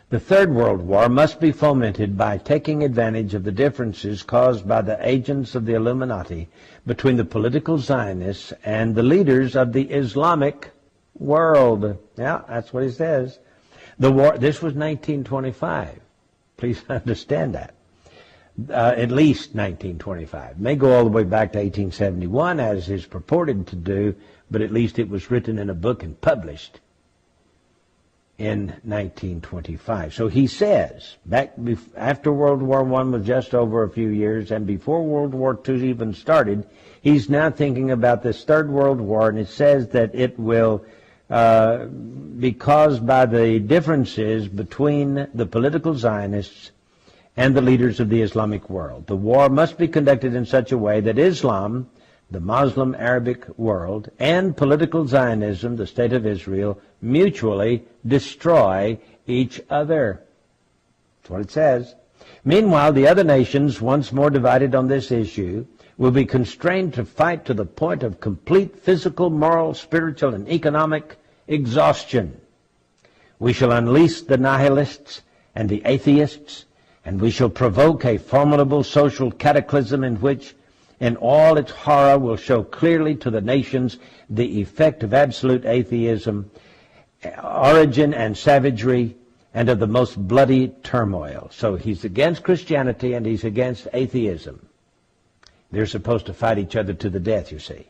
The Third World War must be fomented by taking advantage of the differences caused by the agents of the Illuminati between the political Zionists and the leaders of the Islamic world. Yeah, that's what he says. The war, this was 1925. Please understand that. At least 1925. May go all the way back to 1871, as is purported to do, but at least it was written in a book and published in 1925. So he says, after World War I was just over a few years, and before World War II even started, he's now thinking about this Third World War, and it says that it will be caused by the differences between the political Zionists and the leaders of the Islamic world. The war must be conducted in such a way that Islam, the Muslim Arabic world, and political Zionism, the State of Israel, mutually destroy each other. That's what it says. Meanwhile, the other nations, once more divided on this issue, will be constrained to fight to the point of complete physical, moral, spiritual, and economic exhaustion. We shall unleash the nihilists and the atheists, and we shall provoke a formidable social cataclysm in which, in all its horror, will show clearly to the nations the effect of absolute atheism, origin and savagery, and of the most bloody turmoil. So he's against Christianity and he's against atheism. They're supposed to fight each other to the death, you see.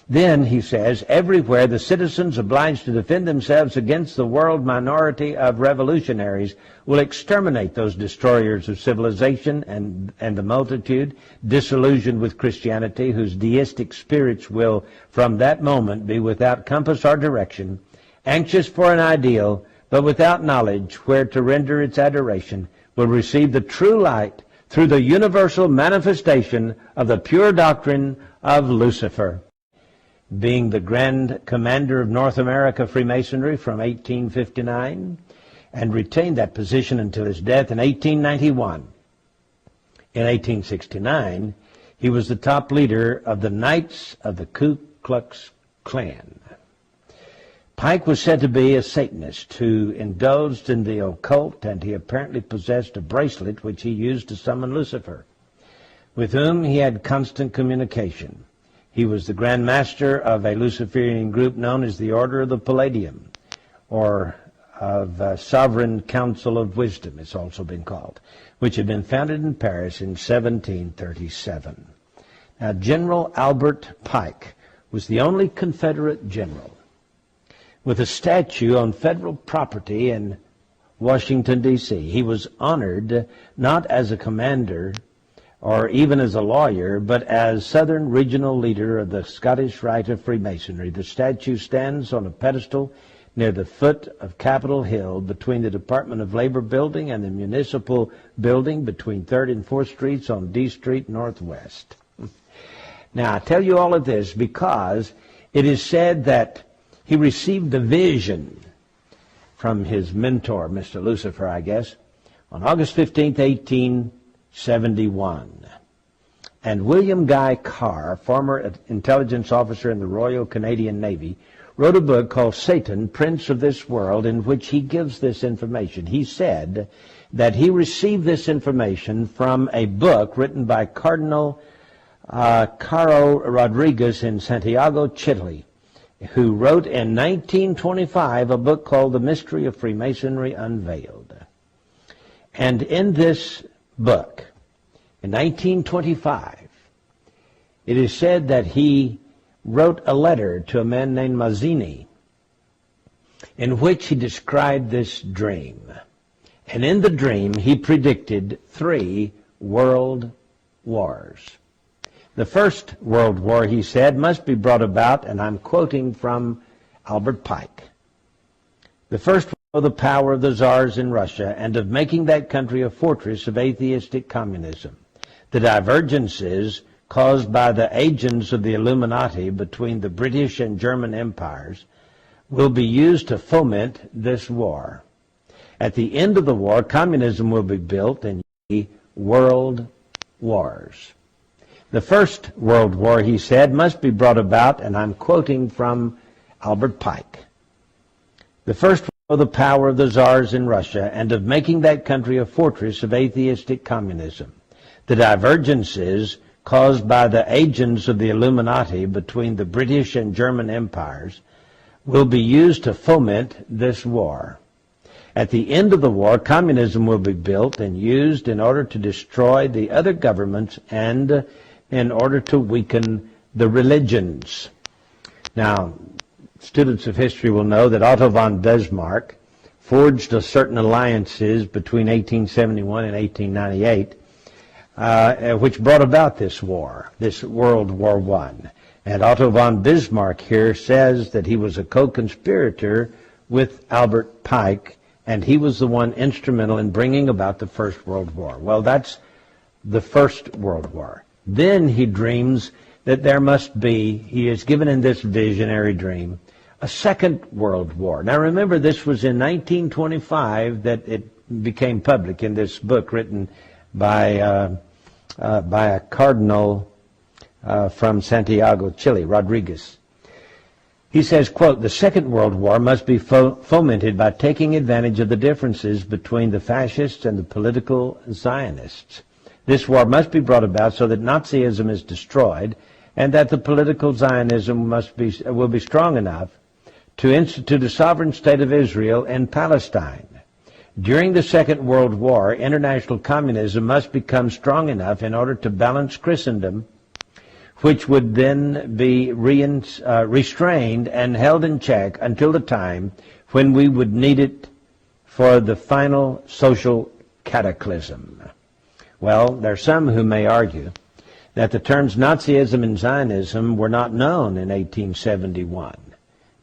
Then, he says, everywhere the citizens obliged to defend themselves against the world minority of revolutionaries will exterminate those destroyers of civilization and the multitude, disillusioned with Christianity, whose deistic spirits will from that moment be without compass or direction, anxious for an ideal, but without knowledge where to render its adoration, will receive the true light through the universal manifestation of the pure doctrine of Lucifer. Being the Grand Commander of North America Freemasonry from 1859, and retained that position until his death in 1891. In 1869, he was the top leader of the Knights of the Ku Klux Klan. Pike was said to be a Satanist who indulged in the occult, and he apparently possessed a bracelet which he used to summon Lucifer, with whom he had constant communication. He was the Grand Master of a Luciferian group known as the Order of the Palladium, or of Sovereign Council of Wisdom, it's also been called, which had been founded in Paris in 1737. Now, General Albert Pike was the only Confederate general with a statue on federal property in Washington, D.C. He was honored not as a commander or even as a lawyer, but as Southern Regional Leader of the Scottish Rite of Freemasonry. The statue stands on a pedestal near the foot of Capitol Hill between the Department of Labor building and the Municipal building between 3rd and 4th Streets on D Street Northwest. Now, I tell you all of this because it is said that he received a vision from his mentor, Mr. Lucifer, I guess, on August 15th, 1871. And William Guy Carr, former intelligence officer in the Royal Canadian Navy, wrote a book called Satan, Prince of this World, in which he gives this information. He said that he received this information from a book written by Cardinal Caro Rodriguez in Santiago, Chile, who wrote in 1925 a book called The Mystery of Freemasonry Unveiled. And in this book, in 1925, it is said that he wrote a letter to a man named Mazzini in which he described this dream. And in the dream, he predicted 3 world wars. The First World War, he said, must be brought about, and I'm quoting from Albert Pike. The first of the power of the czars in Russia and of making that country a fortress of atheistic communism. The divergences caused by the agents of the Illuminati between the British and German empires will be used to foment this war. At the end of the war, communism will be built in world wars. The First World War, he said, must be brought about, and I'm quoting from Albert Pike. The first the power of the czars in Russia and of making that country a fortress of atheistic communism. The divergences caused by the agents of the Illuminati between the British and German empires will be used to foment this war. At the end of the war, communism will be built and used in order to destroy the other governments and in order to weaken the religions. Now, students of history will know that Otto von Bismarck forged certain alliances between 1871 and 1898, which brought about this war, this World War I. And Otto von Bismarck here says that he was a co-conspirator with Albert Pike, and he was the one instrumental in bringing about the First World War. Well, that's the First World War. Then he dreams that there must be, he is given in this visionary dream, a Second World War. Now remember, this was in 1925 that it became public in this book written by a cardinal from Santiago, Chile, Rodriguez. He says, quote, "The Second World War must be fomented by taking advantage of the differences between the fascists and the political Zionists. This war must be brought about so that Nazism is destroyed and that the political Zionism will be strong enough to institute a sovereign state of Israel in Palestine. During the Second World War, international communism must become strong enough in order to balance Christendom, which would then be restrained and held in check until the time when we would need it for the final social cataclysm." Well, there are some who may argue that the terms Nazism and Zionism were not known in 1871.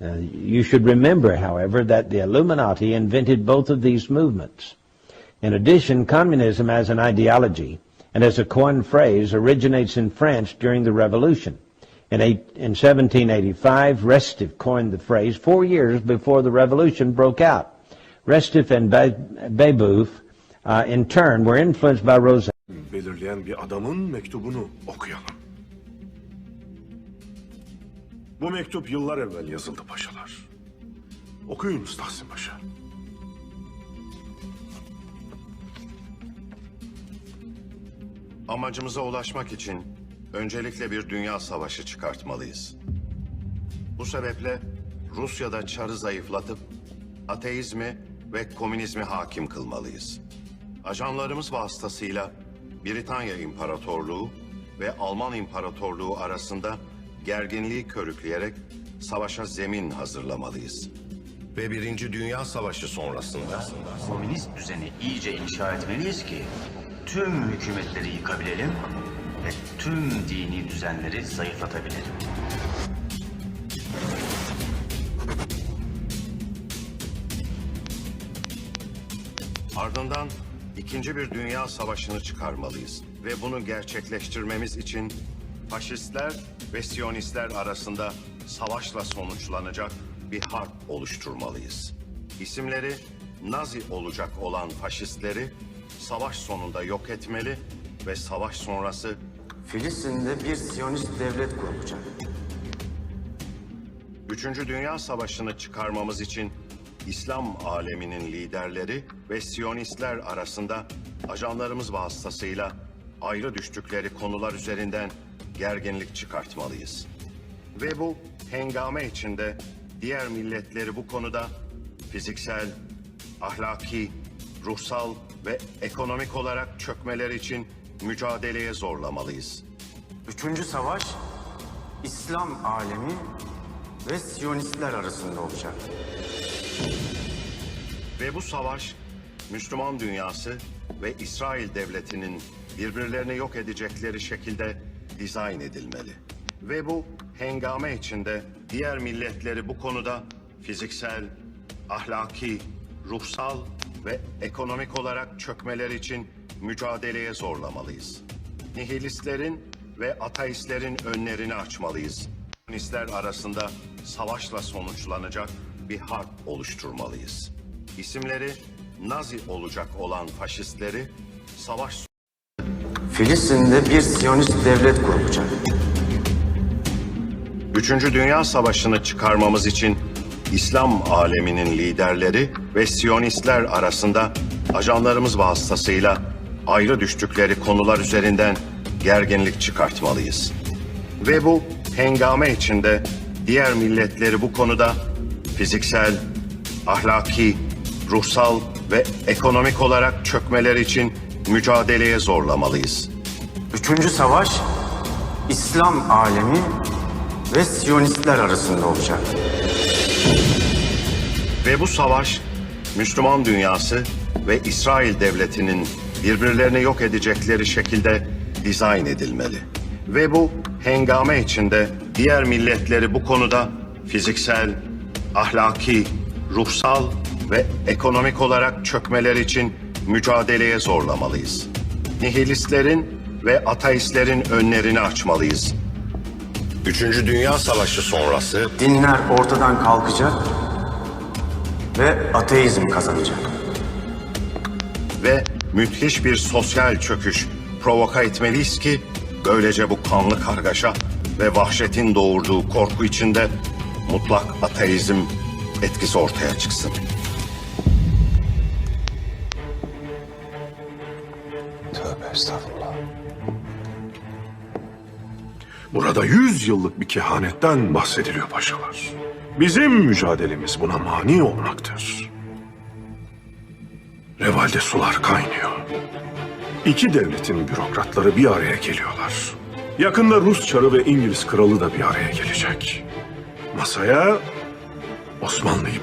You should remember, however, that the Illuminati invented both of these movements. In addition, communism as an ideology and as a coined phrase originates in France during the Revolution. In 1785, Restif coined the phrase 4 years before the Revolution broke out. Restif and Babeuf, in turn, were influenced by Rosa. Belirleyen bir adamın mektubunu okuyalım. Bu mektup yıllar evvel yazıldı paşalar. Okuyunuz Tahsin Paşa. Amacımıza ulaşmak için öncelikle bir dünya savaşı çıkartmalıyız. Bu sebeple Rusya'da çarı zayıflatıp ateizmi ve komünizmi hakim kılmalıyız. Ajanlarımız vasıtasıyla Britanya İmparatorluğu ve Alman İmparatorluğu arasında gerginliği körükleyerek savaşa zemin hazırlamalıyız. Ve Birinci Dünya Savaşı sonrasında komünist düzeni iyice inşa etmeliyiz ki tüm hükümetleri yıkabilelim ve tüm dini düzenleri zayıflatabilelim. Ardından ikinci bir dünya savaşını çıkarmalıyız ve bunu gerçekleştirmemiz için faşistler ve Siyonistler arasında savaşla sonuçlanacak bir harp oluşturmalıyız. İsimleri Nazi olacak olan faşistleri savaş sonunda yok etmeli ve savaş sonrası Filistin'de bir Siyonist devlet kurulacak. Üçüncü Dünya Savaşı'nı çıkarmamız için İslam aleminin liderleri ve Siyonistler arasında ajanlarımız vasıtasıyla ayrı düştükleri konular üzerinden gerginlik çıkartmalıyız. Ve bu hengame içinde diğer milletleri bu konuda fiziksel, ahlaki, ruhsal ve ekonomik olarak çökmeleri için mücadeleye zorlamalıyız. Üçüncü savaş İslam alemi ve Siyonistler arasında olacak. Ve bu savaş Müslüman dünyası ve İsrail devletinin birbirlerini yok edecekleri şekilde dizayn edilmeli. Ve bu hengame içinde diğer milletleri bu konuda fiziksel, ahlaki, ruhsal ve ekonomik olarak çökmeleri için mücadeleye zorlamalıyız. Nihilistlerin ve ateistlerin önlerini açmalıyız. Komünistler arasında savaşla sonuçlanacak bir harp oluşturmalıyız. İsimleri Nazi olacak olan faşistleri savaş... Filistin'de bir Siyonist devlet kurulacak. Üçüncü Dünya Savaşı'nı çıkarmamız için İslam aleminin liderleri ve Siyonistler arasında ajanlarımız vasıtasıyla ayrı düştükleri konular üzerinden gerginlik çıkartmalıyız. Ve bu hengame içinde diğer milletleri bu konuda fiziksel, ahlaki, ruhsal ve ekonomik olarak çökmeleri için mücadeleye zorlamalıyız. Üçüncü savaş İslam alemi ve Siyonistler arasında olacak. Ve bu savaş Müslüman dünyası ve İsrail devletinin birbirlerini yok edecekleri şekilde dizayn edilmeli. Ve bu hengame içinde diğer milletleri bu konuda fiziksel, ahlaki, ruhsal ve ekonomik olarak çökmeleri için mücadeleye zorlamalıyız. Nihilistlerin ve ateistlerin önlerini açmalıyız. Üçüncü Dünya Savaşı sonrası Dinler ortadan kalkacak ve ateizm kazanacak. ve müthiş bir sosyal çöküş provoka etmeliyiz ki böylece bu kanlı kargaşa ve vahşetin doğurduğu korku içinde mutlak ateizm etkisi ortaya çıksın. Tövbe estağfurullah. Burada 100 yıllık bir kehanetten bahsediliyor paşalar. Bizim mücadelemiz buna mani olmaktır. Revalde sular kaynıyor. İki devletin bürokratları bir araya geliyorlar. Yakında Rus çarı ve İngiliz kralı da bir araya gelecek. Masaya Osmanlı'yı